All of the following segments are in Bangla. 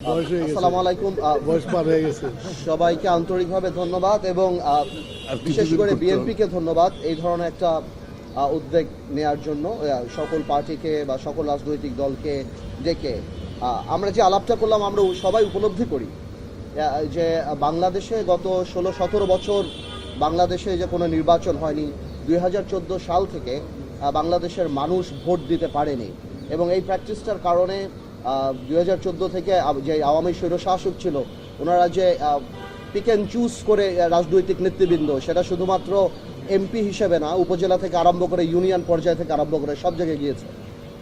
আসসালামু আলাইকুম। সবাইকে আন্তরিকভাবে ধন্যবাদ এবং বিশেষ করে বিএনপিকে ধন্যবাদ এই ধরনের একটা উদ্যোগ নেয়ার জন্য। সকল পার্টিকে বা সকল রাজনৈতিক দলকে ডেকে আমরা যে আলাপটা করলাম, আমরা সবাই উপলব্ধি করি যে বাংলাদেশে গত 16-17 বছর বাংলাদেশে যে কোনো নির্বাচন হয়নি। 2014 সাল থেকে বাংলাদেশের মানুষ ভোট দিতে পারেনি এবং এই প্র্যাকটিসটার কারণে 2014 থেকে যে আওয়ামী স্বৈরশাসক ছিল ওনারা যে পিক অ্যান্ড চুজ করে রাজনৈতিক নেতৃবৃন্দ, সেটা শুধুমাত্র এমপি হিসেবে না, উপজেলা থেকে আরম্ভ করে ইউনিয়ন পর্যায় থেকে আরম্ভ করে সব জায়গায় গিয়েছে।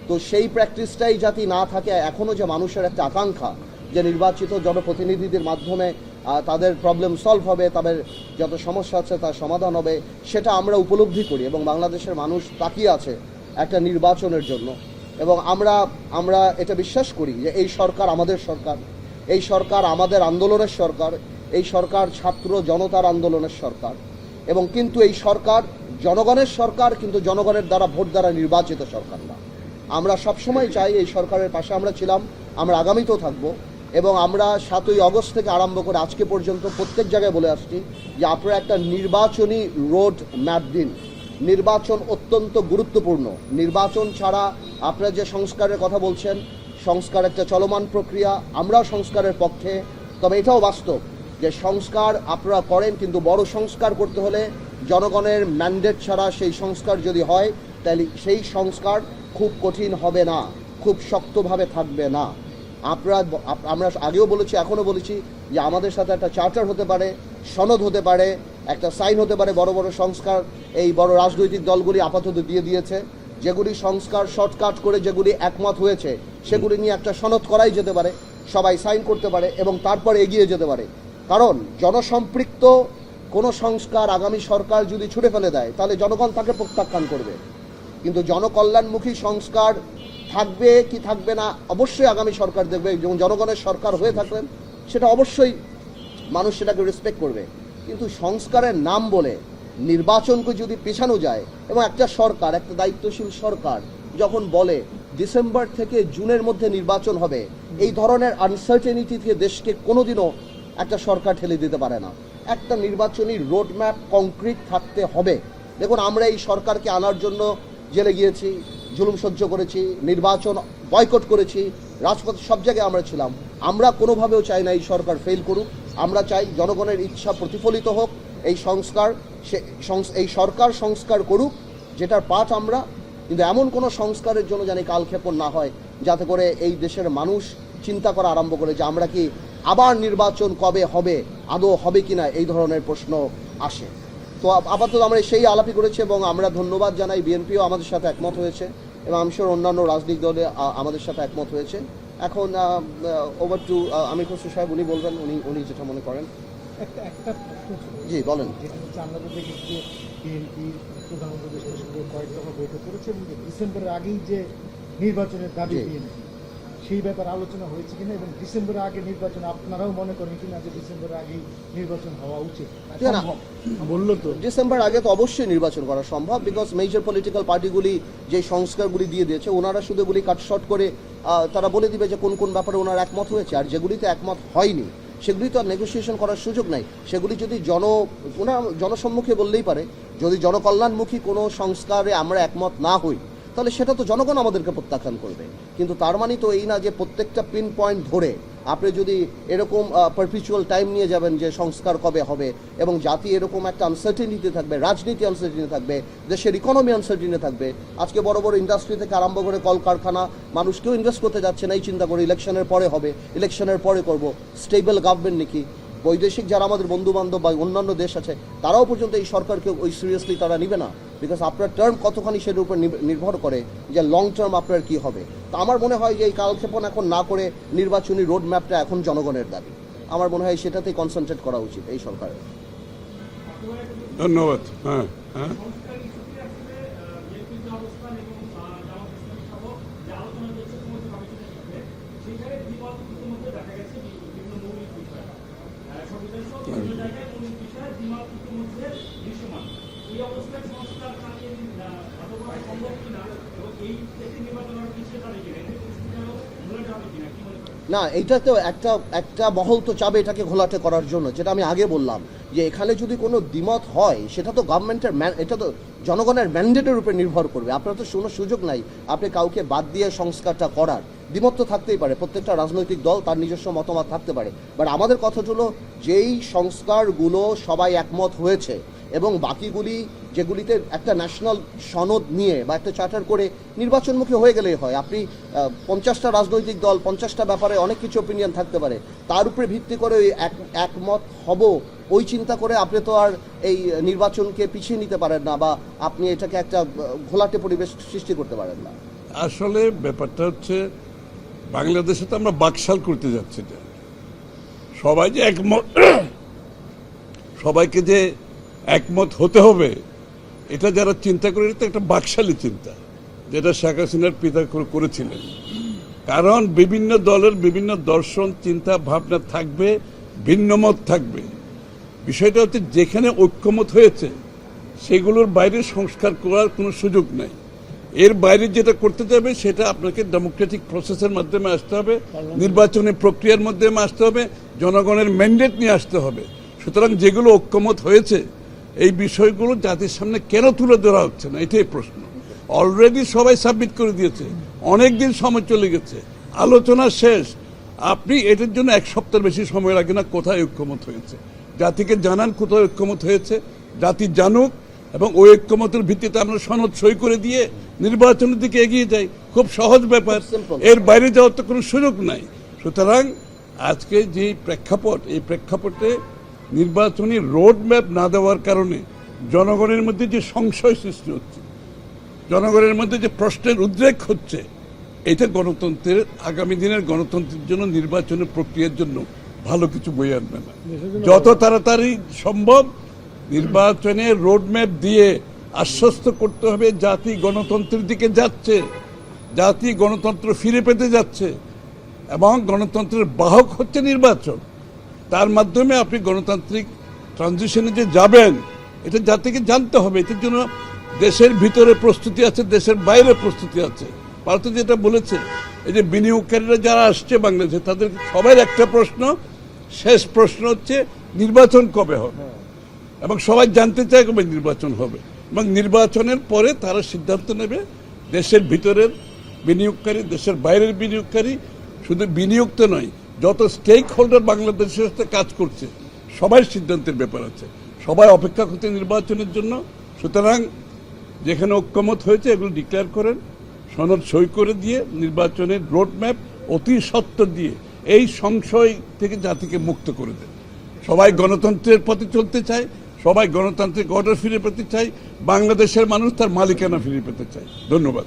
তো সেই প্র্যাকটিসটাই যাতে না থাকে, এখনও যে মানুষের একটা আকাঙ্ক্ষা যে নির্বাচিত জনপ্রতিনিধিদের মাধ্যমে তাদের প্রবলেম সলভ হবে, তাদের যত সমস্যা আছে তার সমাধান হবে, সেটা আমরা উপলব্ধি করি এবং বাংলাদেশের মানুষ তাকিয়ে আছে একটা নির্বাচনের জন্য। এবং আমরা এটা বিশ্বাস করি যে এই সরকার আমাদের সরকার, এই সরকার আমাদের আন্দোলনের সরকার, এই সরকার ছাত্র জনতার আন্দোলনের সরকার এবং কিন্তু এই সরকার জনগণের সরকার, কিন্তু জনগণের দ্বারা ভোট দ্বারা নির্বাচিত সরকার না। আমরা সবসময় চাই এই সরকারের পাশে আমরা ছিলাম, আমরা আগামীতেও থাকবো এবং আমরা 7ই আগস্ট থেকে আরম্ভ করে আজকে পর্যন্ত প্রত্যেক জায়গায় বলে আসছি যে আপনারা একটা নির্বাচনী রোড ম্যাপ দিন। নির্বাচন অত্যন্ত গুরুত্বপূর্ণ। নির্বাচন ছাড়া আপনারা যে সংস্কারের কথা বলছেন, সংস্কার একটা চলমান প্রক্রিয়া, আমরাও সংস্কারের পক্ষে। তবে এটাও বাস্তব যে সংস্কার আপনারা করেন, কিন্তু বড় সংস্কার করতে হলে জনগণের ম্যান্ডেট ছাড়া সেই সংস্কার যদি হয় তাহলে সেই সংস্কার খুব কঠিন হবে না, খুব শক্তভাবে থাকবে না। আমরা আগেও বলেছি, এখনও বলেছি যে আমাদের সাথে একটা চার্টার হতে পারে, সনদ হতে পারে, একটা সাইন হতে পারে। বড় বড় সংস্কার এই বড় রাজনৈতিক দলগুলি আপাতত দিয়ে দিয়েছে। যেগুলি সংস্কার শর্টকাট করে যেগুলি একমত হয়েছে সেগুলি নিয়ে একটা সনদ করাই যেতে পারে, সবাই সাইন করতে পারে এবং তারপরে এগিয়ে যেতে পারে। কারণ জনসম্পৃক্ত কোনো সংস্কার আগামী সরকার যদি ছুঁড়ে ফেলে দেয় তাহলে জনগণ তাকে প্রত্যাখ্যান করবে। কিন্তু জনকল্যাণমুখী সংস্কার থাকবে কি থাকবে না অবশ্যই আগামী সরকার দেখবে, যেমন জনগণের সরকার হয়ে থাকলেন সেটা অবশ্যই মানুষ সেটাকে রেসপেক্ট করবে। কিন্তু সংস্কারের নাম বলে নির্বাচনকে যদি পেছানো যায় এবং একটা সরকার, একটা দায়িত্বশীল সরকার যখন বলে ডিসেম্বর থেকে জুনের মধ্যে নির্বাচন হবে, এই ধরনের আনসার্টেনিটি থেকে দেশকে কোনোদিনও একটা সরকার ঠেলে দিতে পারে না। একটা নির্বাচনী রোডম্যাপ কংক্রিট থাকতে হবে। দেখুন, আমরা এই সরকারকে আনার জন্য জেলে গিয়েছি, জুলুম সহ্য করেছি, নির্বাচন বয়কট করেছি, রাজপথে সব জায়গায় আমরা ছিলাম। আমরা কোনোভাবেও চাই না এই সরকার ফেল করুক। আমরা চাই জনগণের ইচ্ছা প্রতিফলিত হোক, এই সরকার সংস্কার করুক, যেটার পাঠ আমরা। কিন্তু এমন কোনো সংস্কারের জন্য যেন কালক্ষেপণ না হয়, যাতে করে এই দেশের মানুষ চিন্তা করা আরম্ভ করে যে আমরা কি আবার নির্বাচন কবে হবে, আদৌ হবে কিনা, এই ধরনের প্রশ্ন আসে। তো আপাতত আমরা সেই আলাপই করেছি এবং আমরা ধন্যবাদ জানাই, বিএনপিও আমাদের সাথে একমত হয়েছে এবং আমি শিওর অন্যান্য রাজনৈতিক দলে আমাদের সাথে একমত হয়েছে। এখন ওভার টু আমির খসরু সাহেব, উনি বলবেন উনি যেটা মনে করেন। একটা জি বলেন। যেটা হচ্ছে আমরা তো দেখি যে বিএনপি প্রধান উপদেষ্টার সঙ্গে কয়েক দফা বৈঠক করেছে এবং ডিসেম্বরের আগেই যে নির্বাচনের দাবি বিএনপি, সেই ব্যাপারে আলোচনা হয়েছে কিনা এবং ডিসেম্বরের আগে নির্বাচন আপনারাও মনে করেন কিনা যে ডিসেম্বরের আগেই নির্বাচন হওয়া উচিত? বললো তো ডিসেম্বর আগে তো অবশ্যই নির্বাচন করা সম্ভব, বিকজ মেজর পলিটিক্যাল পার্টিগুলি যে সংস্কারগুলি দিয়ে দিয়েছে ওনারা শুধু এগুলি কাটশট করে তারা বলে দিবে যে কোন কোন ব্যাপারে ওনারা একমত হয়েছে, আর যেগুলিতে একমত হয়নি সেগুলি তো আর নেগোসিয়েশন করার সুযোগ নাই। সেগুলি যদি ওনারা জনসম্মুখে বললেই পারে। যদি জনকল্যাণমুখী কোনো সংস্কারে আমরা একমত না হই তাহলে সেটা তো জনগণ আমাদেরকে প্রত্যাখ্যান করবে। কিন্তু তার মানে তো এই না যে প্রত্যেকটা পিন পয়েন্ট ধরে আপনি যদি এরকম পারপিচুয়াল টাইম নিয়ে যাবেন যে সংস্কার কবে হবে, এবং জাতি এরকম একটা আনসার্টেনিটি থাকবে, রাজনীতি আনসার্টেনিটি থাকবে, দেশের ইকোনমি আনসার্টেনিটি থাকবে। আজকে বড় বড় ইন্ডাস্ট্রি থেকে আরম্ভ করে কলকারখানা, মানুষ কেউ ইনভেস্ট করতে যাচ্ছে না, এই চিন্তা করে ইলেকশনের পরে হবে, ইলেকশনের পরে করব, স্টেবল গভর্নমেন্ট নাকি। বৈদেশিক যারা আমাদের বন্ধু বান্ধব বা অন্যান্য দেশ আছে তারাও পর্যন্ত এই সরকারকে ওই সিরিয়াসলি তারা নেবে না, বিকজ আপনার টার্ম কতখানি সেটার উপর নির্ভর করে যে লং টার্ম আপনার কী হবে। তো আমার মনে হয় যে এই কালক্ষেপণ এখন না করে নির্বাচনী রোড ম্যাপটা এখন জনগণের দাবি, আমার মনে হয় সেটাতেই কনসেন্ট্রেট করা উচিত এই সরকারের। ধন্যবাদ। হ্যাঁ হ্যাঁ না, এটা তো একটা একটা মহল তো চাবে এটাকে ঘোলাটে করার জন্য, যেটা আমি আগে বললাম যে এখানে যদি কোনো দ্বিমত হয় সেটা তো গভর্নমেন্টের এটা তো জনগণের ম্যান্ডেটের উপর নির্ভর করবে। আপনার তো কোনো সুযোগ নাই আপনি কাউকে বাদ দিয়ে সংস্কারটা করার। দ্বিমত তো থাকতেই পারে, প্রত্যেকটা রাজনৈতিক দল তার নিজস্ব মতামত থাকতে পারে, বাট আমাদের কথা হলো যেই সংস্কারগুলো সবাই একমত হয়েছে এবং বাকিগুলি যেগুলিতে একটা ন্যাশনাল সনদ নিয়ে বা একটা চার্টার করে নির্বাচনমুখী হয়ে গেলেই হয়। আপনি 50টা রাজনৈতিক দল 50টা ব্যাপারে অনেক কিছু অপিনিয়ন থাকতে পারে, তার উপরে ভিত্তি করে ওই একমত হব ওই চিন্তা করে আপনি তো আর এই নির্বাচনকে পিছিয়ে নিতে পারেন না, বা আপনি এটাকে একটা ঘোলাটে পরিবেশ সৃষ্টি করতে পারেন না। আসলে ব্যাপারটা হচ্ছে বাংলাদেশে তো আমরা বাকশাল করতে যাচ্ছি না। সবাই যে একমত, সবাইকে যে একমত হতে হবে এটা যারা চিন্তা করে, এটা একটা বাকশালী চিন্তা, যেটা শেখ হাসিনার পিতা করেছিলেন। কারণ বিভিন্ন দলের বিভিন্ন দর্শন চিন্তা ভাবনা থাকবে, ভিন্নমত থাকবে। বিষয়টা হচ্ছে যেখানে ঐক্যমত হয়েছে সেগুলোর বাইরে সংস্কার করার কোনো সুযোগ নাই। এর বাইরে যেটা করতে যাবে সেটা আপনাকে ডেমোক্রেটিক প্রসেসের মাধ্যমে আসতে হবে, নির্বাচনী প্রক্রিয়ার মাধ্যমে আসতে হবে, জনগণের ম্যান্ডেট নিয়ে আসতে হবে। সুতরাং যেগুলো ঐক্যমত হয়েছে এই বিষয়গুলো জাতির সামনে কেন তুলে ধরা হচ্ছে না, এটাই প্রশ্ন। অলরেডি সবাই সাবমিট করে দিয়েছে, অনেক দিন সময় চলে গেছে, আলোচনা শেষ। আপনি এটার জন্য এক সপ্তাহের বেশি সময় লাগে না কোথায় ঐক্যমত হয়েছে। জাতিকে জানান কোথায় ঐক্যমত হয়েছে, জাতি জানুক, এবং ওই ঐক্যমতের ভিত্তিতে আমরা সনদ সই করে দিয়ে নির্বাচনের দিকে এগিয়ে যাই। খুব সহজ ব্যাপার, এর বাইরে যাওয়ার তো কোনো সুযোগ নাই। সুতরাং আজকে যে প্রেক্ষাপট, এই প্রেক্ষাপটে নির্বাচনী রোড ম্যাপ না দেওয়ার কারণে জনগণের মধ্যে যে সংশয় সৃষ্টি হচ্ছে, জনগণের মধ্যে যে প্রশ্নের উদ্রেক হচ্ছে, এটা গণতন্ত্রের, আগামী দিনের গণতন্ত্রের জন্য, নির্বাচনের প্রক্রিয়ার জন্য ভালো কিছু বয়ে আনবে না। যত তাড়াতাড়ি সম্ভব নির্বাচনের রোডম্যাপ দিয়ে আশ্বস্ত করতে হবে জাতি গণতন্ত্রের দিকে যাচ্ছে, জাতি গণতন্ত্র ফিরে পেতে যাচ্ছে, এবং গণতন্ত্রের বাহক হচ্ছে নির্বাচন। তার মাধ্যমে আপনি গণতান্ত্রিক ট্রানজিশনে যে যাবেন এটা জাতিকে জানতে হবে। এটার জন্য দেশের ভিতরে প্রস্তুতি আছে, দেশের বাইরে প্রস্তুতি আছে। ভারত যেটা বলেছে, এই যে বিনিয়োগকারীরা যারা আসছে বাংলাদেশে, তাদের সবাই একটা প্রশ্ন, শেষ প্রশ্ন হচ্ছে নির্বাচন কবে হবে, এবং সবাই জানতে চায় কবে নির্বাচন হবে, এবং নির্বাচনের পরে তারা সিদ্ধান্ত নেবে। দেশের ভিতরের বিনিয়োগকারী, দেশের বাইরের বিনিয়োগকারী, শুধু বিনিয়োগ তো নয়, যত স্টেক হোল্ডার বাংলাদেশের সাথে কাজ করছে সবাই সিদ্ধান্তের ব্যাপার আছে। সবাই অপেক্ষা করছে নির্বাচনের জন্য। সুতরাং যেখানে ঐক্যমত হয়েছে এগুলো ডিক্লেয়ার করেন, সনদ সই করে দিয়ে নির্বাচনের রোডম্যাপ অতি সত্বর দিয়ে এই সংশয় থেকে জাতিকে মুক্ত করে দেন। সবাই গণতন্ত্রের পথে চলতে চায়, সবাই গণতান্ত্রিক অর্ডার ফিরে পেতে চায়, বাংলাদেশের মানুষ তার মালিকানা ফিরে পেতে চায়। ধন্যবাদ।